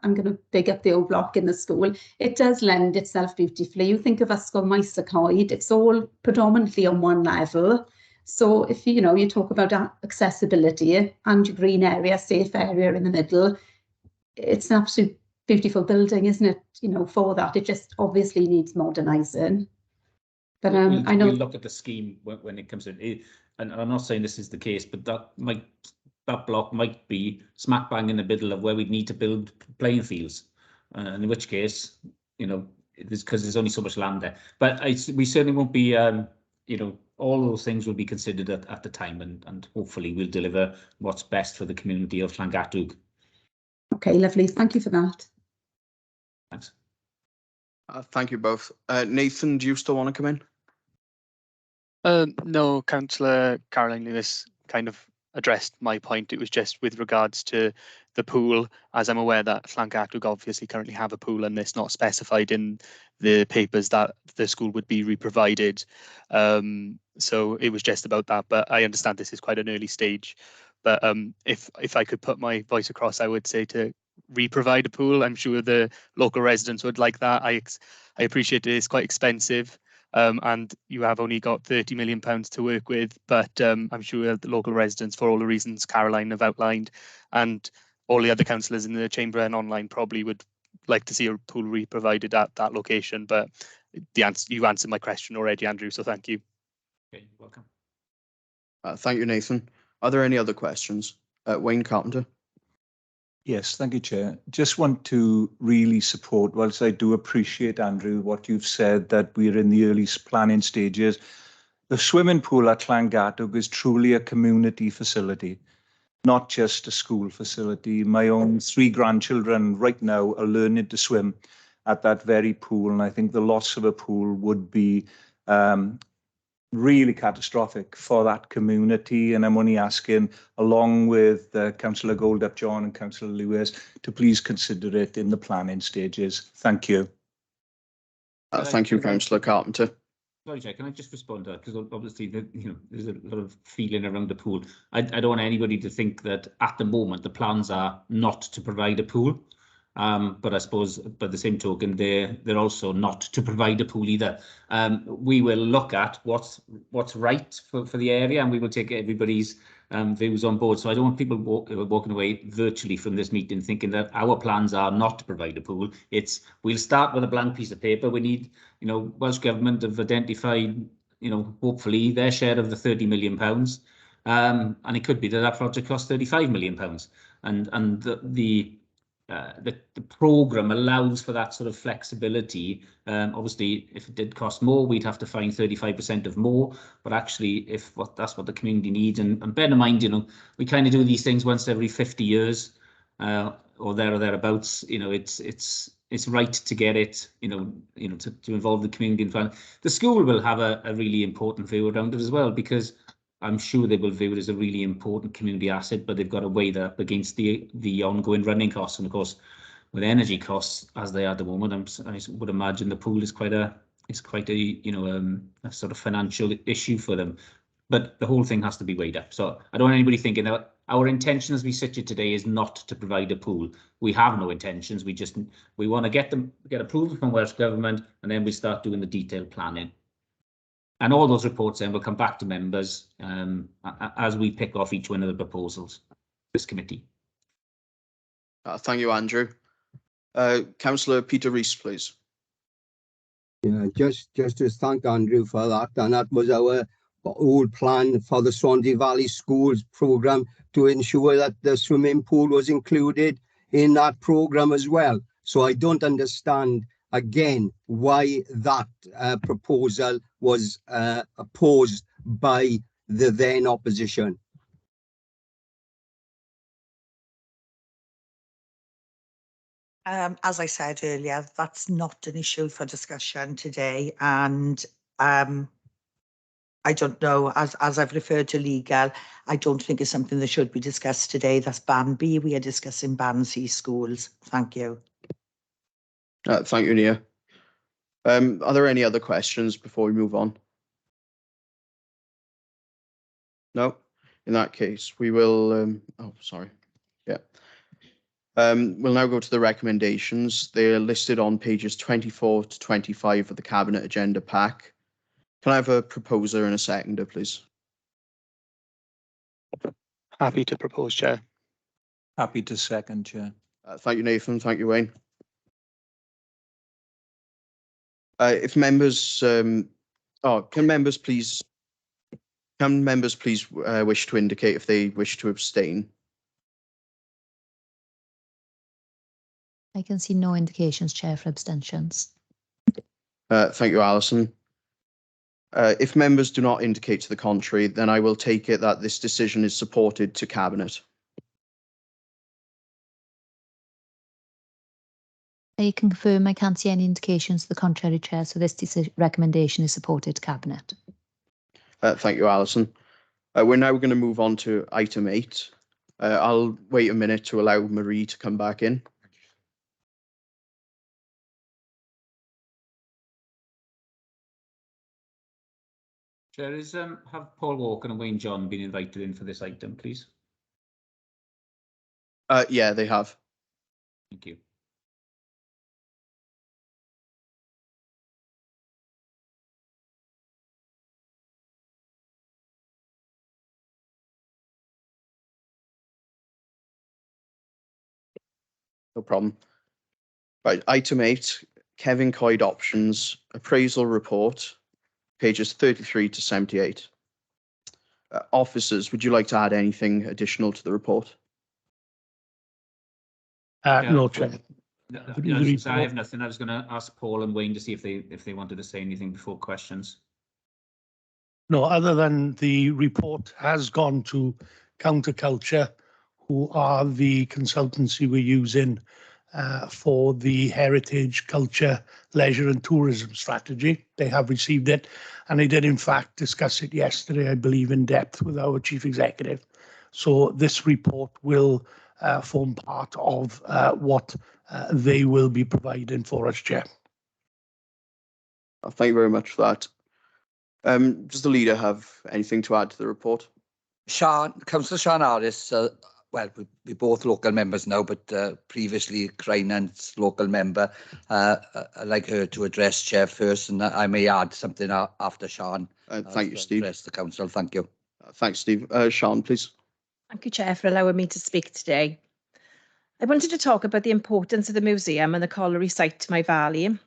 I'm going to big up the old block in the school. It does lend itself beautifully. You think of Ysgol Maes y Coed, it's all predominantly on one level. So if you talk about accessibility and your green area, safe area in the middle, it's an absolute beautiful building, isn't it? For that, it just obviously needs modernising. But I know we'll look at the scheme when it comes to it, and I'm not saying this is the case, but that block might be smack bang in the middle of where we need to build playing fields, and in which case, because there's only so much land there. But we certainly won't be, all those things will be considered at the time, and hopefully we'll deliver what's best for the community of Llangatug. Okay, lovely. Thank you for that. Thanks. Thank you both. Nathan, do you still want to come in? No, Councillor Caroline Lewis kind of addressed my point. It was just with regards to the pool, as I'm aware that Llangatug obviously currently have a pool and it's not specified in the papers that the school would be re-provided. So it was just about that, but I understand this is quite an early stage. But if I could put my voice across, I would say to re-provide a pool. I'm sure the local residents would like that. I appreciate it is quite expensive. And you have only got £30 million to work with, but I'm sure the local residents, for all the reasons Caroline have outlined, and all the other councillors in the chamber and online probably would like to see a pool re-provided at that location. But you answered my question already, Andrew, so thank you. Okay, welcome. Thank you, Nathan. Are there any other questions? Wayne Carpenter. Yes, thank you, Chair. Just want to really support, whilst I do appreciate, Andrew, what you've said, that we're in the early planning stages. The swimming pool at Llangatug is truly a community facility, not just a school facility. My own 3 grandchildren right now are learning to swim at that very pool, and I think the loss of a pool would be really catastrophic for that community. And I'm only asking, along with Councillor Goldup-John and Councillor Lewis, to please consider it in the planning stages. Thank you. Thank you, Councillor Carpenter. Sorry, Chair, can I just respond to that? Because obviously, there's a lot of feeling around the pool. I don't want anybody to think that at the moment the plans are not to provide a pool. But I suppose, by the same token, they're also not to provide a pool either. We will look at what's right for the area, and we will take everybody's views on board. So I don't want people walking away virtually from this meeting thinking that our plans are not to provide a pool. We'll start with a blank piece of paper. We need, Welsh Government have identified, hopefully their share of the £30 million. And it could be that project costs £35 million. And the programme allows for that sort of flexibility. Obviously, if it did cost more, we'd have to find 35% of more. But actually, that's what the community needs, and bear in mind, we kind of do these things once every 50 years, or thereabouts. It's right to get it, to involve the community in fun. The school will have a really important view around it as well, because I'm sure they will view it as a really important community asset, but they've got to weigh that up against the ongoing running costs. And of course, with energy costs as they are at the moment, I would imagine the pool is quite a a sort of financial issue for them. But the whole thing has to be weighed up. So I don't want anybody thinking that our intention as we sit here today is not to provide a pool. We have no intentions. We want to get approval from Welsh Government, and then we start doing the detailed planning. And all those reports then will come back to members as we pick off each one of the proposals. This committee. Thank you, Andrew. Councillor Peter Rees, please. Yeah, just to thank Andrew for that, and that was our old plan for the Swansea Valley Schools programme, to ensure that the swimming pool was included in that programme as well. So I don't understand again why that proposal was opposed by the then opposition. As I said earlier, that's not an issue for discussion today, and I don't know, as I've referred to legal, I don't think it's something that should be discussed today. That's Ban B. We are discussing Ban C schools. Thank you. Thank you, Nia. Are there any other questions before we move on? No? In that case, we will... oh, sorry. Yeah. We'll now go to the recommendations. They're listed on pages 24 to 25 of the Cabinet Agenda Pack. Can I have a proposer and a seconder, please? Happy to propose, Chair. Happy to second, Chair. Thank you, Nathan. Thank you, Wayne. If members, can members please wish to indicate if they wish to abstain? I can see no indications, Chair, for abstentions. Thank you, Alison. If members do not indicate to the contrary, then I will take it that this decision is supported to Cabinet. I can confirm I can't see any indications to the contrary, Chair, so this recommendation is supported to Cabinet. Thank you, Alison. We're now going to move on to item 8. I'll wait a minute to allow Marie to come back in. Chair, have Paul Walker and Wayne John been invited in for this item, please? Yeah, they have. Thank you. No problem. Right, item 8, Kevin Coyd Options Appraisal Report, pages 33 to 78. Officers, would you like to add anything additional to the report? No, Chair. I have nothing. I was going to ask Paul and Wayne to see if they wanted to say anything before questions. No, other than the report has gone to Counterculture, who are the consultancy we're using for the heritage, culture, leisure and tourism strategy. They have received it, and they did in fact discuss it yesterday, I believe, in depth with our Chief Executive. So this report will form part of what they will be providing for us, Chair. Thank you very much for that. Does the leader have anything to add to the report? Councillor Sian Harris, well, we're both local members now, but previously Crinant's local member. I'd like her to address Chair first, and I may add something after Sian. Thank you, Steve. Address the council. Thank you. Thanks, Steve. Sian, please. Thank you, Chair, for allowing me to speak today. I wanted to talk about the importance of the museum and the colliery site to my valley.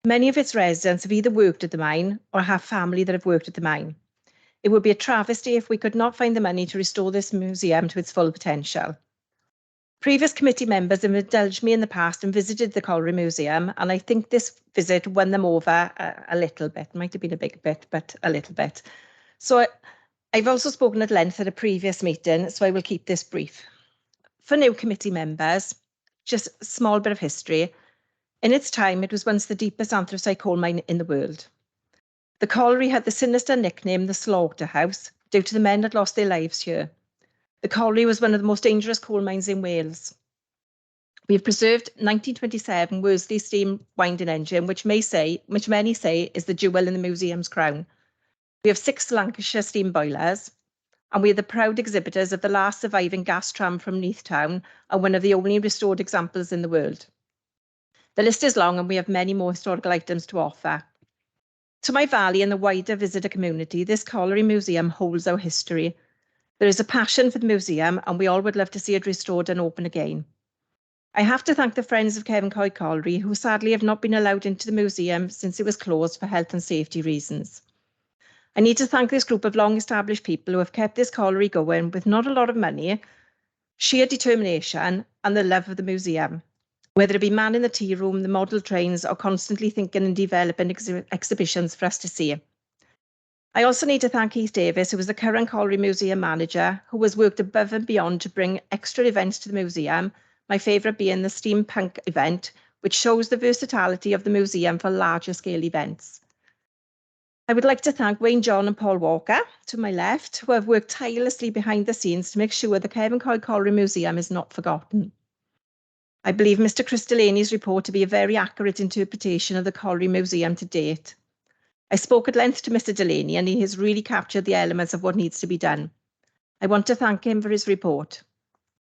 Many of its residents have either worked at the mine or have family that have worked at the mine. It would be a travesty if we could not find the money to restore this museum to its full potential. Previous committee members have indulged me in the past and visited the Colliery Museum, and I think this visit won them over a little bit. Might have been a big bit, but a little bit. So I've also spoken at length at a previous meeting, so I will keep this brief. For new committee members, just a small bit of history. In its time, it was once the deepest anthracite coal mine in the world. The colliery had the sinister nickname the Slaughterhouse due to the men that lost their lives here. The colliery was one of the most dangerous coal mines in Wales. We have preserved 1927 Worsley steam winding engine, which many say is the jewel in the museum's crown. We have 6 Lancashire steam boilers, and we are the proud exhibitors of the last surviving gas tram from Neath town and one of the only restored examples in the world. The list is long, and we have many more historical items to offer. To my valley and the wider visitor community, this colliery museum holds our history. There is a passion for the museum, and we all would love to see it restored and open again. I have to thank the Friends of Kevin Coyd Colliery, who sadly have not been allowed into the museum since it was closed for health and safety reasons. I need to thank this group of long-established people who have kept this colliery going with not a lot of money, sheer determination, and the love of the museum. Whether it be man in the tea room, the model trains, or constantly thinking and developing exhibitions for us to see. I also need to thank Keith Davis, who was the current Colliery Museum manager, who has worked above and beyond to bring extra events to the museum, my favourite being the steampunk event, which shows the versatility of the museum for larger scale events. I would like to thank Wayne John and Paul Walker, to my left, who have worked tirelessly behind the scenes to make sure the Kevin Coyd Colliery Museum is not forgotten. I believe Mr. Chris Delaney's report to be a very accurate interpretation of the Colliery Museum to date. I spoke at length to Mr. Delaney, and he has really captured the elements of what needs to be done. I want to thank him for his report.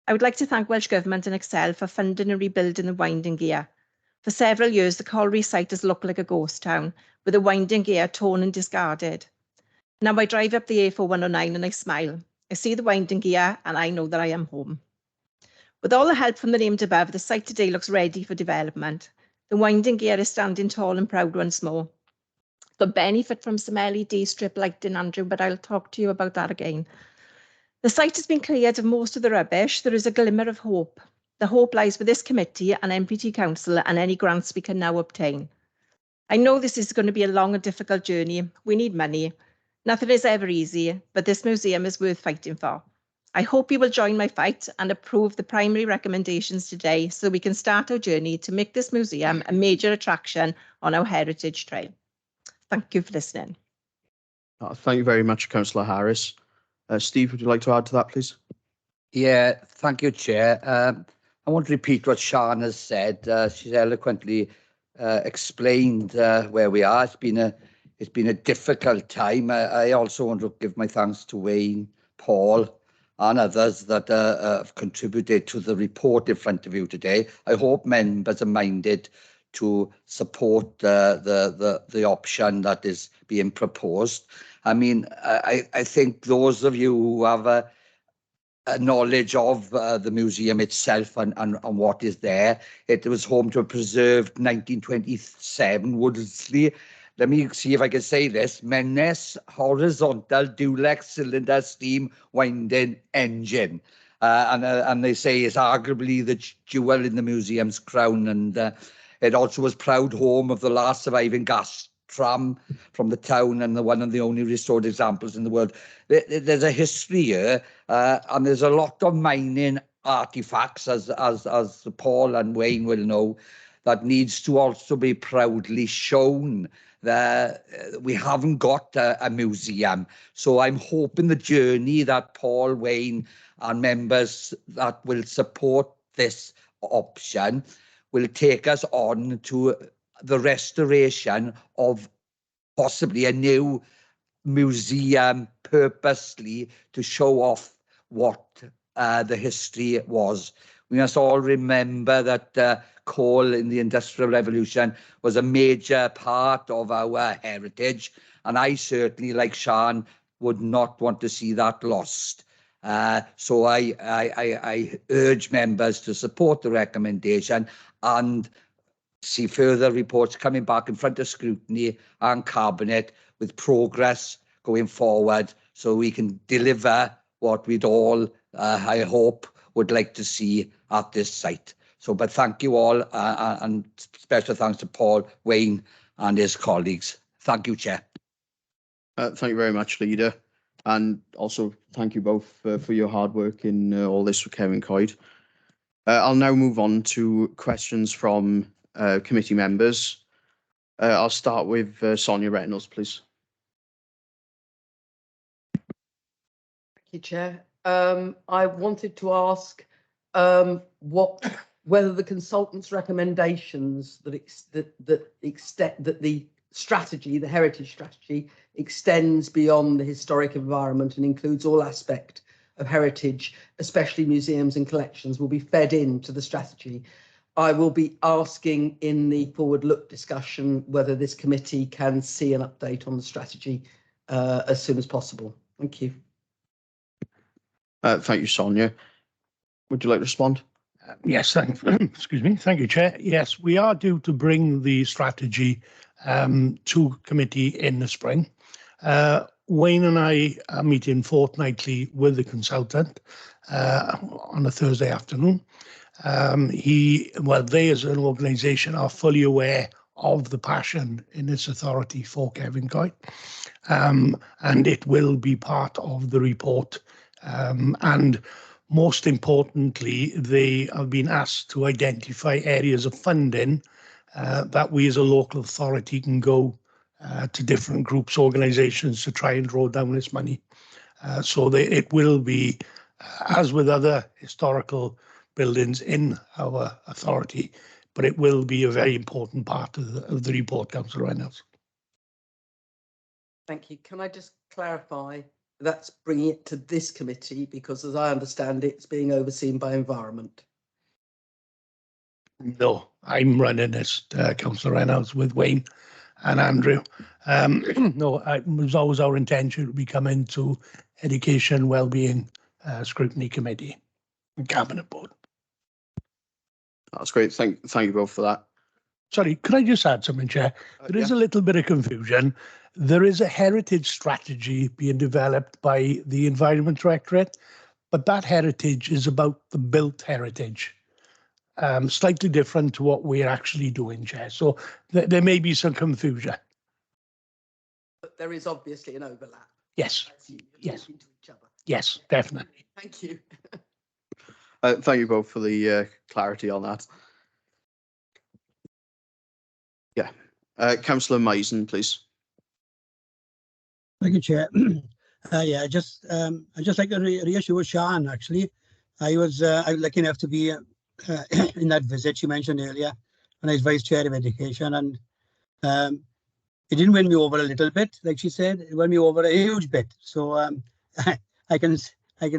I would like to thank Welsh Government and Excel for funding and rebuilding the winding gear. For several years, the colliery site has looked like a ghost town, with the winding gear torn and discarded. Now I drive up the A4109 and I smile. I see the winding gear and I know that I am home. With all the help from the named above, the site today looks ready for development. The winding gear is standing tall and proud once more. Could benefit from some LED strip lighting, Andrew, but I'll talk to you about that again. The site has been cleared of most of the rubbish. There is a glimmer of hope. The hope lies with this committee and MPT Council and any grants we can now obtain. I know this is going to be a long and difficult journey. We need money. Nothing is ever easy, but this museum is worth fighting for. I hope you will join my fight and approve the primary recommendations today so we can start our journey to make this museum a major attraction on our heritage trail. Thank you for listening. Thank you very much, Councillor Harris. Steve, would you like to add to that, please? Yeah, thank you, Chair. I want to repeat what Sian has said. She's eloquently explained where we are. It's been a difficult time. I also want to give my thanks to Wayne, Paul, and others that have contributed to the report in front of you today. I hope members are minded to support the option that is being proposed. I mean, I think those of you who have a knowledge of the museum itself and what is there, it was home to a preserved 1927 Woodsley. Let me see if I can say this. Menes horizontal Dulux cylinder steam winding engine. And they say it's arguably the jewel in the museum's crown. And it also was proud home of the last surviving gas tram from the town and the one of the only restored examples in the world. There's a history here, and there's a lot of mining artifacts, as Paul and Wayne will know, that needs to also be proudly shown. We haven't got a museum. So I'm hoping the journey that Paul, Wayne and members that will support this option will take us on to the restoration of possibly a new museum purposely to show off what the history was. We must all remember that coal in the Industrial Revolution was a major part of our heritage, and I certainly, like Sian, would not want to see that lost. So I urge members to support the recommendation and see further reports coming back in front of Scrutiny and Cabinet with progress going forward so we can deliver what we'd all, I hope, would like to see at this site. So, but thank you all, and special thanks to Paul, Wayne and his colleagues. Thank you, Chair. Thank you very much, Leader. And also thank you both for your hard work in all this with Kevin Coyd. I'll now move on to questions from committee members. I'll start with Sonia Reynolds, please. Thank you, Chair. I wanted to ask whether the consultant's recommendations that the strategy, the heritage strategy, extends beyond the historic environment and includes all aspects of heritage, especially museums and collections, will be fed into the strategy. I will be asking in the forward look discussion whether this committee can see an update on the strategy as soon as possible. Thank you. Thank you, Sonia. Would you like to respond? Yes, excuse me. Thank you, Chair. Yes, we are due to bring the strategy to committee in the spring. Wayne and I are meeting fortnightly with the consultant on a Thursday afternoon. They as an organisation are fully aware of the passion in this authority for Kevin Coyd, and it will be part of the report. And most importantly, they have been asked to identify areas of funding that we as a local authority can go to different groups, organisations to try and draw down this money. So it will be, as with other historical buildings in our authority, but it will be a very important part of the report, Councillor Reynolds. Thank you. Can I just clarify that's bringing it to this committee, because as I understand it, it's being overseen by Environment. No, I'm running this, Councillor Reynolds, with Wayne and Andrew. No, it was always our intention to be coming to Education, Wellbeing, Scrutiny Committee and Cabinet Board. That's great. Thank you both for that. Sorry, could I just add something, Chair? There is a little bit of confusion. There is a heritage strategy being developed by the Environment Directorate, but that heritage is about the built heritage. Slightly different to what we're actually doing, Chair. So there may be some confusion. But there is obviously an overlap. Yes. You're Yes. talking to each other. Yes, definitely. Thank you. Thank you both for the clarity on that. Yeah. Councillor Mason, please. Thank you, Chair. Yeah, I'd just like to reassure Sian, actually. I was lucky enough to be in that visit she mentioned earlier when I was Vice Chair of Education, and it didn't win me over a little bit, like she said. It won me over a huge bit. So I can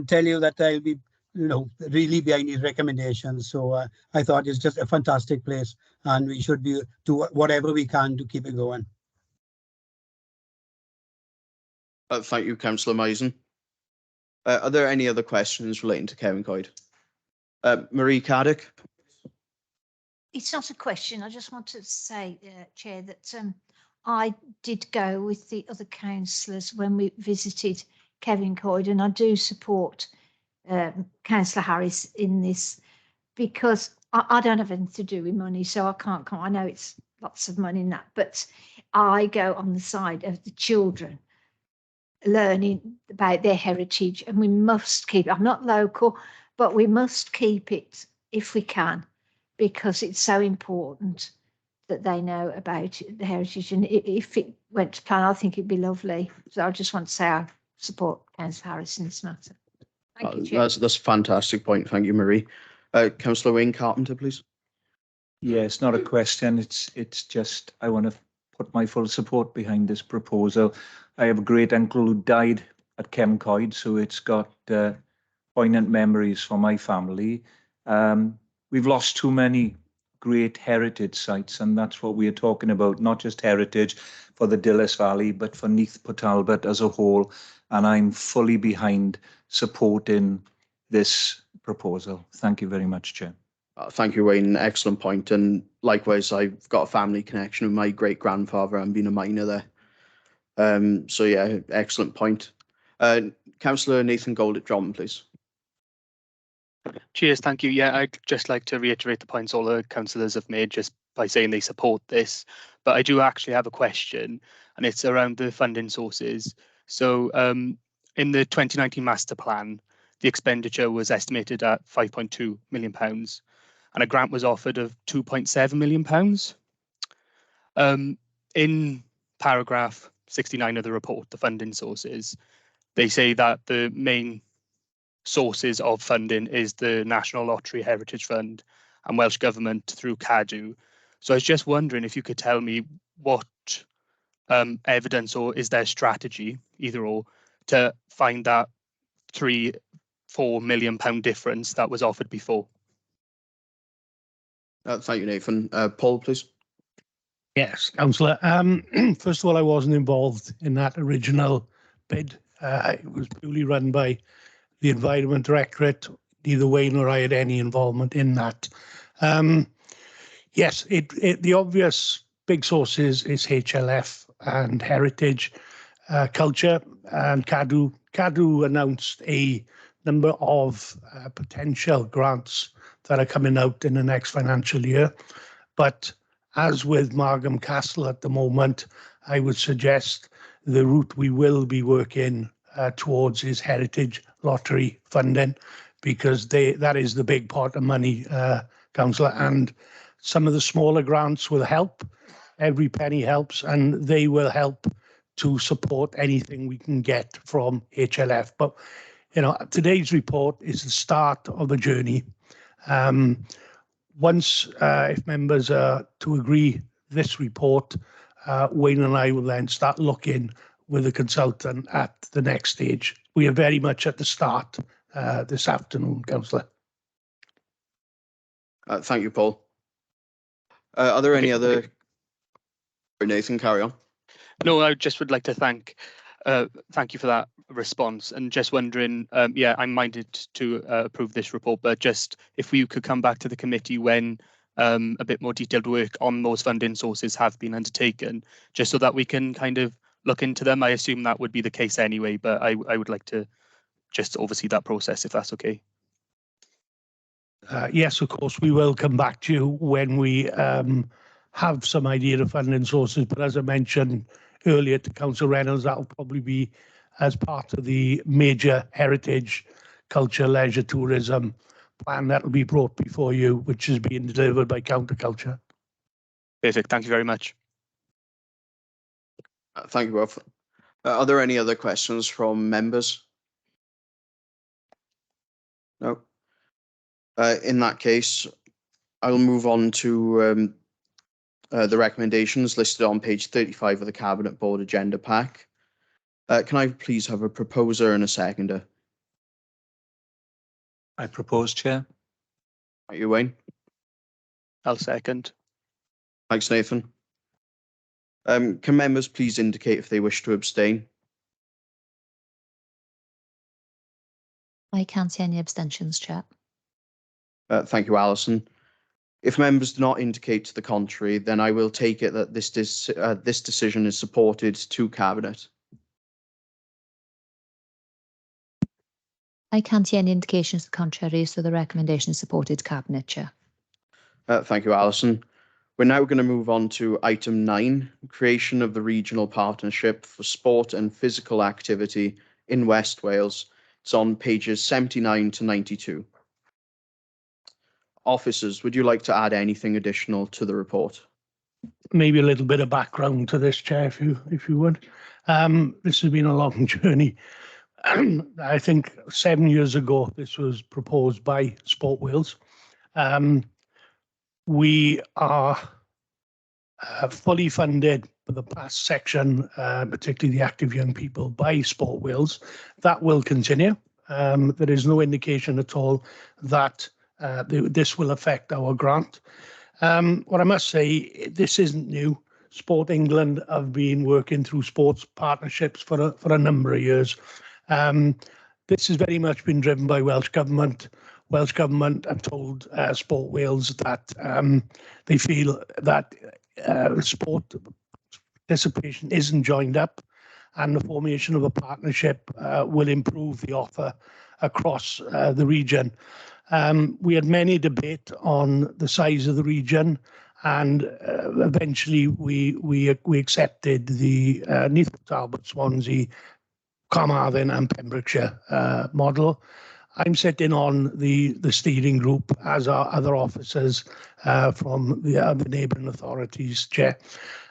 tell you that I'll be, really behind these recommendations. So I thought it's just a fantastic place, and we should do whatever we can to keep it going. Thank you, Councillor Mason. Are there any other questions relating to Kevin Coyd? Marie Caddick. It's not a question. I just want to say, Chair, that I did go with the other councillors when we visited Kevin Coyd, and I do support Councillor Harris in this, because I don't have anything to do with money, so I can't come. I know it's lots of money in that, but I go on the side of the children learning about their heritage, and we must keep it. I'm not local, but we must keep it if we can, because it's so important that they know about the heritage. And if it went to plan, I think it'd be lovely. So I just want to say I support Councillor Harris in this matter. Thank you, Chair. That's a fantastic point. Thank you, Marie. Councillor Wayne Carpenter, please. Yeah, it's not a question. It's just I want to put my full support behind this proposal. I have a great uncle who died at Kevin Coyd, so it's got poignant memories for my family. We've lost too many great heritage sites, and that's what we're talking about, not just heritage for the Dilys Valley, but for Neath, Talbot as a whole. And I'm fully behind supporting this proposal. Thank you very much, Chair. Thank you, Wayne. Excellent point. And likewise, I've got a family connection with my great-grandfather and being a miner there. So yeah, excellent point. Councillor Nathan Goldett-John, please. Cheers, thank you. Yeah, I'd just like to reiterate the points all the councillors have made just by saying they support this. But I do actually have a question, and it's around the funding sources. So in the 2019 master plan, the expenditure was estimated at £5.2 million, and a grant was offered of £2.7 million. In paragraph 69 of the report, the funding sources, they say that the main sources of funding is the National Lottery Heritage Fund and Welsh Government through CADU. So I was just wondering if you could tell me what evidence, or is there strategy, either or, to find that £3-4 million difference that was offered before? Thank you, Nathan. Paul, please. Yes, Councillor. First of all, I wasn't involved in that original bid. It was purely run by the Environment Directorate. Neither Wayne nor I had any involvement in that. Yes, the obvious big sources is HLF and Heritage Culture, and CADU. CADU announced a number of potential grants that are coming out in the next financial year. But as with Margam Castle at the moment, I would suggest the route we will be working towards is Heritage Lottery funding, because that is the big pot of money, Councillor, and some of the smaller grants will help. Every penny helps, and they will help to support anything we can get from HLF. But, today's report is the start of a journey. Once, if members are to agree this report, Wayne and I will then start looking with the consultant at the next stage. We are very much at the start this afternoon, Councillor. Thank you, Paul. Are there any other? Nathan, carry on. No, I just would like to thank you for that response, and just wondering, yeah, I'm minded to approve this report, but just if you could come back to the committee when a bit more detailed work on those funding sources have been undertaken, just so that we can kind of look into them. I assume that would be the case anyway, but I would like to just oversee that process, if that's okay. Yes, of course, we will come back to you when we have some idea of funding sources. But as I mentioned earlier to Councillor Reynolds, that will probably be as part of the major heritage, culture, leisure, tourism plan that will be brought before you, which is being delivered by Counterculture. Perfect. Thank you very much. Thank you both. Are there any other questions from members? No. In that case, I'll move on to the recommendations listed on page 35 of the Cabinet Board Agenda Pack. Can I please have a proposer and a seconder? I propose, Chair. Thank you, Wayne. I'll second. Thanks, Nathan. Can members please indicate if they wish to abstain? I can't see any abstentions, Chair. Thank you, Alison. If members do not indicate to the contrary, then I will take it that this decision is supported to Cabinet. I can't see any indications to the contrary, so the recommendation is supported to Cabinet, Chair. Thank you, Alison. We're now going to move on to item 9, creation of the Regional Partnership for Sport and Physical Activity in West Wales. It's on pages 79 to 92. Officers, would you like to add anything additional to the report? Maybe a little bit of background to this, Chair, if you would. This has been a long journey. I think 7 years ago, this was proposed by Sport Wales. We are fully funded for the past section, particularly the active young people, by Sport Wales. That will continue. There is no indication at all that this will affect our grant. What I must say, this isn't new. Sport England have been working through sports partnerships for a number of years. This has very much been driven by Welsh Government. Welsh Government have told Sport Wales that they feel that sport participation isn't joined up, and the formation of a partnership will improve the offer across the region. We had many debate on the size of the region, and eventually we accepted the Neath, Talbot, Swansea, Carmarthen and Pembrokeshire model. I'm sitting on the steering group, as are other officers from the other neighbouring authorities, Chair.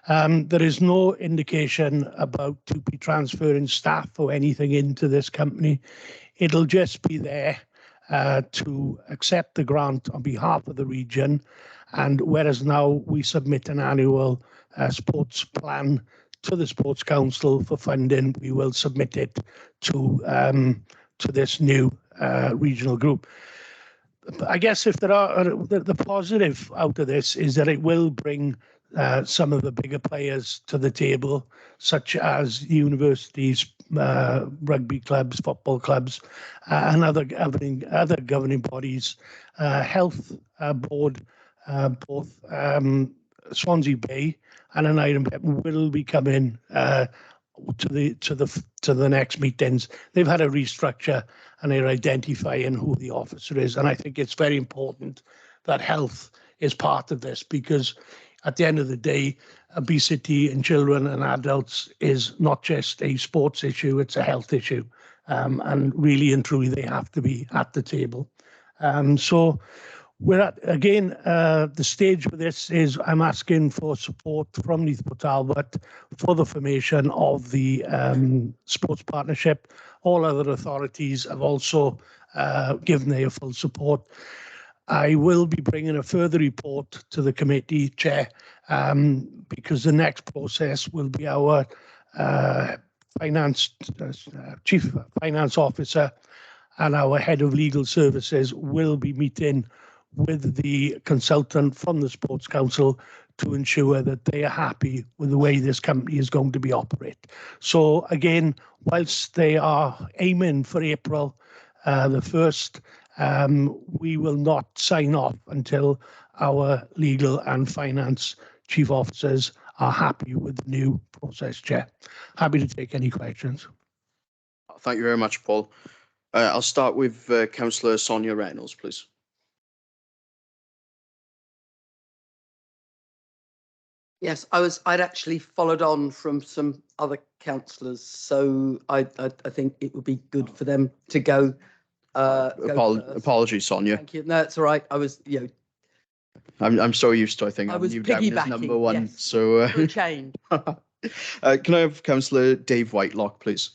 There is no indication about TUPE transferring staff or anything into this company. It'll just be there to accept the grant on behalf of the region, and whereas now we submit an annual sports plan to the Sports Council for funding, we will submit it to this new regional group. I guess if there are the positive out of this is that it will bring some of the bigger players to the table, such as universities, rugby clubs, football clubs, and other governing bodies. Health board, both Swansea Bay and an Iron Pep will be coming to the next meetings. They've had a restructure and they're identifying who the officer is, and I think it's very important that health is part of this, because at the end of the day, obesity in children and adults is not just a sports issue, it's a health issue, and really and truly they have to be at the table. So we're at, again, the stage for this is I'm asking for support from Neath Talbot for the formation of the sports partnership. All other authorities have also given their full support. I will be bringing a further report to the committee, Chair, because the next process will be our Chief Finance Officer and our Head of Legal Services will be meeting with the consultant from the Sports Council to ensure that they are happy with the way this company is going to be operated. So again, whilst they are aiming for April the 1st, we will not sign off until our legal and finance chief officers are happy with the new process, Chair. Happy to take any questions. Thank you very much, Paul. I'll start with Councillor Sonia Reynolds, please. Yes, I'd actually followed on from some other councillors, so I think it would be good for them to go. Apologies, Sonia. Thank you. No, it's all right. I was, I'm so used to, I think, I was you down as piggybacking, number one. yes. So For a change. can I have Councillor Dave Whitelock, please?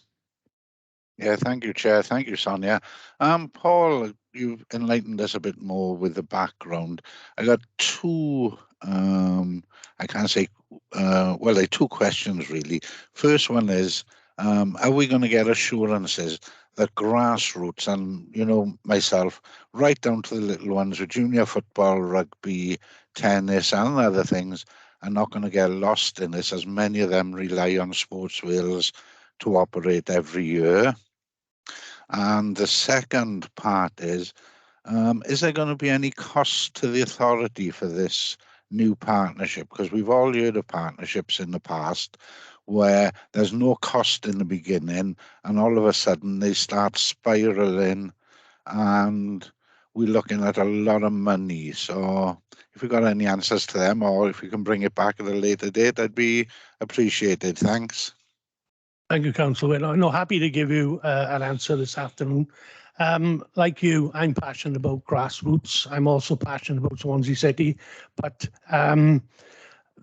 Yeah, thank you, Chair. Thank you, Sonia. Paul, you've enlightened us a bit more with the background. I got two, I can't say, well, they're two questions, really. First one is, are we going to get assurances that grassroots and, myself, right down to the little ones with junior football, rugby, tennis and other things, are not going to get lost in this, as many of them rely on Sports Wales to operate every year? And the second part is there going to be any cost to the authority for this new partnership? Because we've all heard of partnerships in the past where there's no cost in the beginning and all of a sudden they start spiraling and we're looking at a lot of money. So if you've got any answers to them, or if you can bring it back at a later date, that'd be appreciated. Thanks. Thank you, Councillor. I'm happy to give you an answer this afternoon. Like you, I'm passionate about grassroots. I'm also passionate about Swansea City, but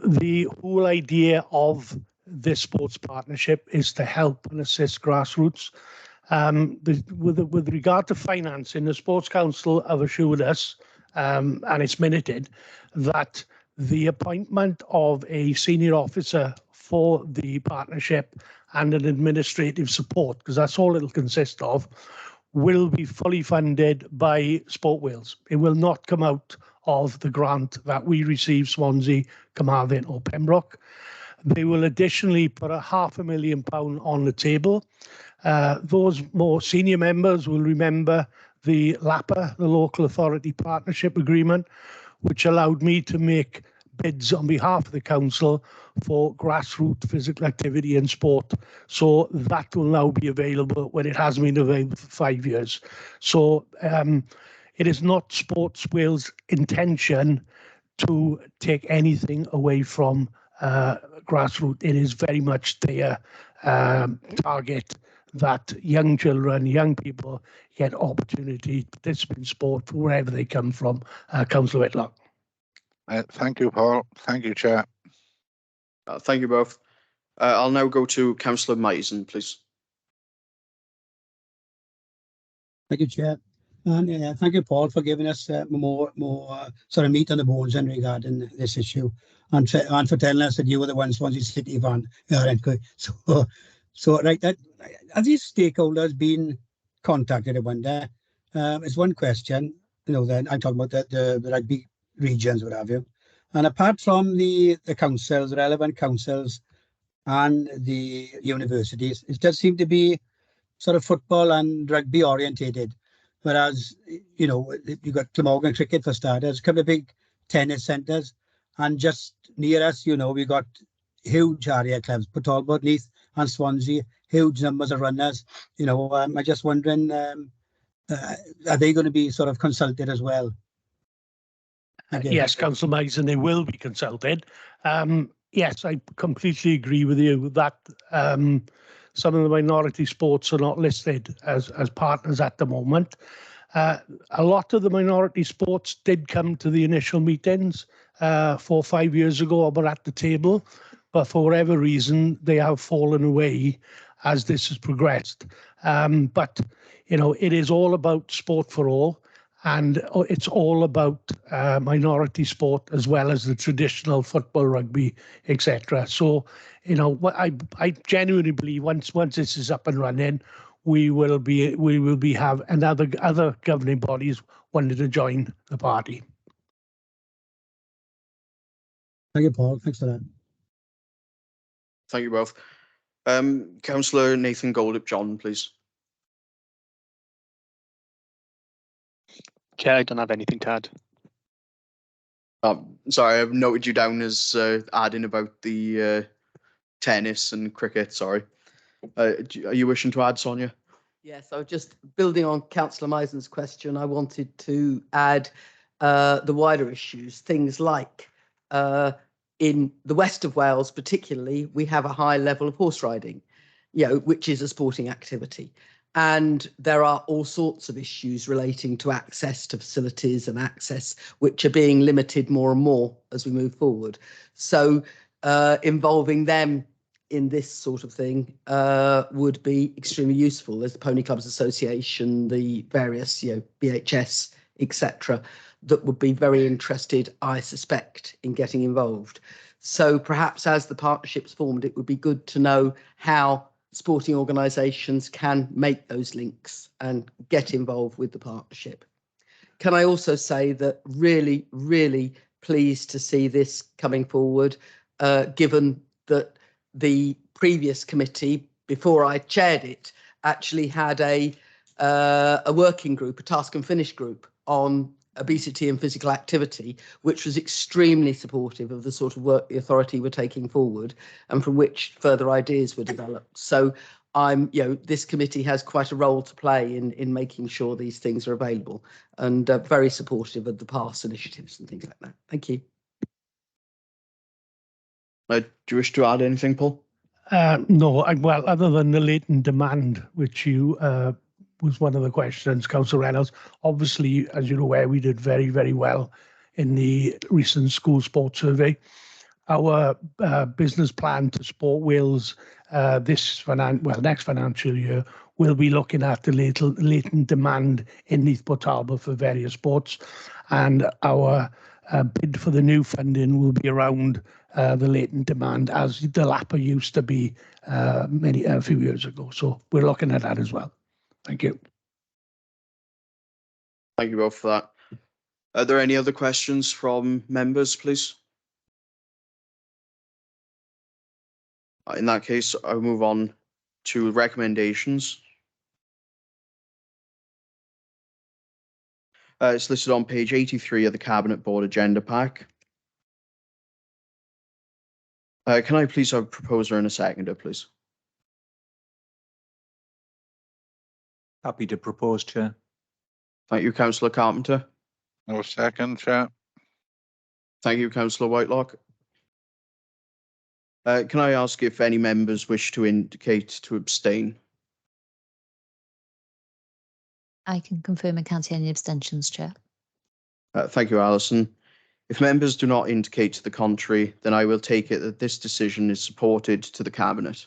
the whole idea of this sports partnership is to help and assist grassroots. With regard to financing, the Sports Council have assured us, and it's minuted, that the appointment of a senior officer for the partnership and an administrative support, because that's all it'll consist of, will be fully funded by Sport Wales. It will not come out of the grant that we receive, Swansea, Carmarthen or Pembroke. They will additionally put £500,000 on the table. Those more senior members will remember the LAPA, the Local Authority Partnership Agreement, which allowed me to make bids on behalf of the council for grassroots physical activity and sport. So that will now be available when it has been available for 5 years. So it is not Sports Wales' intention to take anything away from grassroots. It is very much their target that young children, young people get opportunity to participate in sport wherever they come from. Councillor Whitlock. Thank you, Paul. Thank you, Chair. Thank you both. I'll now go to Councillor Mason, please. Thank you, Chair. And thank you, Paul, for giving us more sort of meat on the bones in regarding this issue, and for telling us that you were the one Swansea City fan. So right, that have these stakeholders been contacted? I wonder. It's one question. Then I'm talking about the rugby regions, what have you. And apart from the councils, relevant councils, and the universities, it does seem to be sort of football and rugby orientated. Whereas, you've got Glamorgan cricket for starters, a couple of big tennis centres, and just near us, we've got huge area clubs, Talbot, Neath and Swansea, huge numbers of runners. I'm just wondering, are they going to be sort of consulted as well? Yes, Councillor Mason, they will be consulted. Yes, I completely agree with you that some of the minority sports are not listed as partners at the moment. A lot of the minority sports did come to the initial meetings 4 or 5 years ago, or were at the table, but for whatever reason, they have fallen away as this has progressed. But, it is all about sport for all. and it's all about minority sport as well as the traditional football, rugby, etc. So, you know, what I genuinely believe once this is up and running, we will have other governing bodies wanting to join the party. Thank you, Paul. Thanks for that. Thank you both. Councillor Nathan Goldip-John, please. Chair, I don't have anything to add. Sorry, I've noted you down as adding about the tennis and cricket. Sorry. Are you wishing to add, Sonia? Yes, so just building on Councillor Meisen's question, I wanted to add the wider issues, things like in the west of Wales particularly, we have a high level of horse riding, you know, which is a sporting activity. And there are all sorts of issues relating to access to facilities and access, which are being limited more and more as we move forward. So involving them in this sort of thing would be extremely useful. There's the Pony Clubs Association, the various, you know, BHS, etc., that would be very interested, I suspect, in getting involved. So perhaps as the partnership's formed, it would be good to know how sporting organisations can make those links and get involved with the partnership. Can I also say that really, really pleased to see this coming forward, given that the previous committee, before I chaired it, actually had a working group, a task and finish group on obesity and physical activity, which was extremely supportive of the sort of work the authority were taking forward and from which further ideas were developed. So this committee has quite a role to play in making sure these things are available, and very supportive of the past initiatives and things like that. Thank you. Do you wish to add anything, Paul? No, well, other than the latent demand, which you was one of the questions, Councillor Reynolds. Obviously, as you're aware, we did very, very well in the recent school sports survey. Our business plan to support Wales next financial year will be looking at the latent demand in Neath Talbot for various sports, and our bid for the new funding will be around the latent demand as the LAPA used to be a few years ago. So we're looking at that as well. Thank you. Thank you both for that. Are there any other questions from members, please? In that case, I'll move on to recommendations. It's listed on page 83 of the Cabinet Board Agenda Pack. Can I please have a proposer and a seconder, please? Happy to propose, Chair. Thank you, Councillor Carpenter. No second, Chair. Thank you, Councillor Whitelock. Can I ask if any members wish to indicate to abstain? I can confirm I can't see any abstentions, Chair. Thank you, Alison. If members do not indicate to the contrary, then I will take it that this decision is supported to the Cabinet.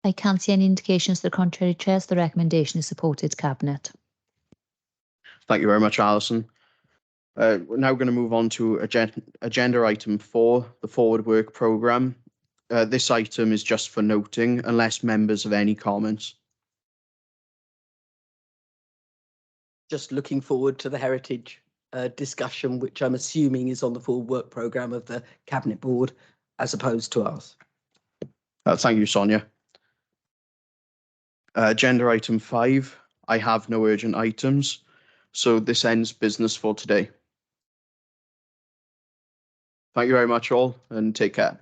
I can't see any indications to the contrary, Chair, so the recommendation is supported to Cabinet. Thank you very much, Alison. We're now going to move on to agenda item 4, the Forward Work Programme. This item is just for noting, unless members have any comments. Just looking forward to the heritage discussion, which I'm assuming is on the Forward Work Programme of the Cabinet Board, as opposed to ours. Thank you, Sonia. Agenda item 5, I have no urgent items, so this ends business for today. Thank you very much all, and take care.